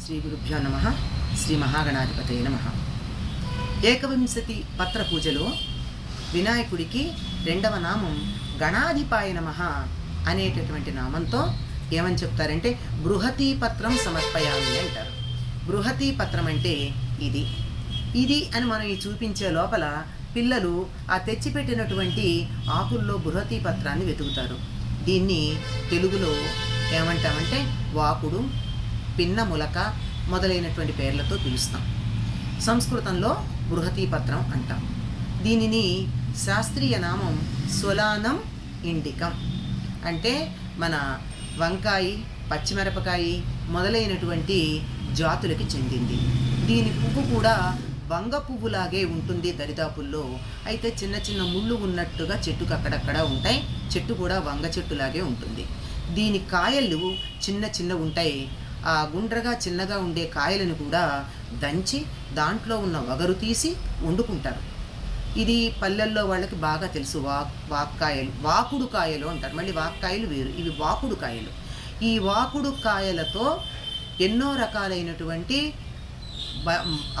శ్రీ గురుభ్యో నమః. శ్రీ మహాగణాధిపతయే నమః. ఏకవింశతి పత్ర పూజలో వినాయకుడికి రెండవ నామం గణాధిపాయ నమః అనేటటువంటి నామంతో ఏమని చెప్తారంటే బృహతీ పత్రం సమర్పయామి అంటారు. బృహతీ పత్రం అంటే ఇది అని మనం ఈ చూపించే లోపల పిల్లలు ఆ తెచ్చిపెట్టినటువంటి ఆకుల్లో బృహతీ పత్రాన్ని వెతుకుతారు. దీన్ని తెలుగులో ఏమంటామంటే వాకుడు, పిన్న ములక మొదలైనటువంటి పేర్లతో పిలుస్తాం. సంస్కృతంలో బృహతీ పత్రం అంటాం. దీనిని శాస్త్రీయ నామం సొలానం ఇండికం అంటే మన వంకాయ, పచ్చిమిరపకాయ మొదలైనటువంటి జాతులకి చెందింది. దీని పువ్వు కూడా వంగ పువ్వులాగే ఉంటుంది దరిదాపుల్లో. అయితే చిన్న చిన్న ముళ్ళు ఉన్నట్టుగా చెట్టుకు అక్కడక్కడ ఉంటాయి. చెట్టు కూడా వంగ చెట్టులాగే ఉంటుంది. దీని కాయలు చిన్న ఉంటాయి. ఆ గుండ్రగా చిన్నగా ఉండే కాయలను కూడా దంచి దాంట్లో ఉన్న వగరు తీసి వండుకుంటారు. ఇది పల్లెల్లో వాళ్ళకి బాగా తెలుసు. వాక్కాయలు, వాకుడు కాయలు అంటారు. మళ్ళీ వాక్కాయలు వేరు, ఇవి వాకుడు కాయలు. ఈ వాకుడు కాయలతో ఎన్నో రకాలైనటువంటి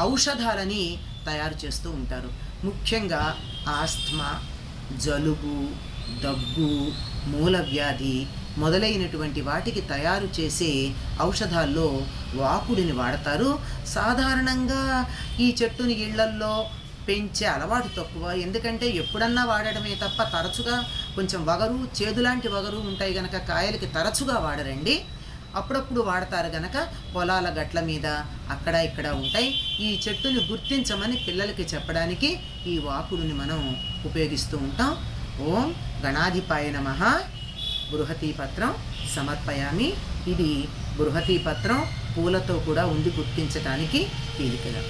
ఔషధాలని తయారు చేస్తూ ఉంటారు. ముఖ్యంగా ఆస్తమా, జలుబు, దగ్గు, మూలవ్యాధి మొదలైనటువంటి వాటికి తయారు చేసే ఔషధాల్లో వాకుడిని వాడతారు. సాధారణంగా ఈ చెట్టుని ఇళ్లల్లో పెంచే అలవాటు తక్కువ. ఎందుకంటే ఎప్పుడన్నా వాడడమే తప్ప తరచుగా కొంచెం వగరు, చేదులాంటి వగరు ఉంటాయి కనుక కాయలకి తరచుగా వాడరండి. అప్పుడప్పుడు వాడతారు గనక పొలాల గట్ల మీద అక్కడ ఇక్కడ ఉంటాయి. ఈ చెట్టుని గుర్తించమని పిల్లలకి చెప్పడానికి ఈ వాకుడిని మనం ఉపయోగిస్తూ ఉంటాం. ఓం గణాధిపాయ నమః. బృహతీ పత్రం సమర్పయామి. ఇది బృహతీ పత్రం పూలతో కూడా ఉండి గుర్తించడానికి తేలికగా.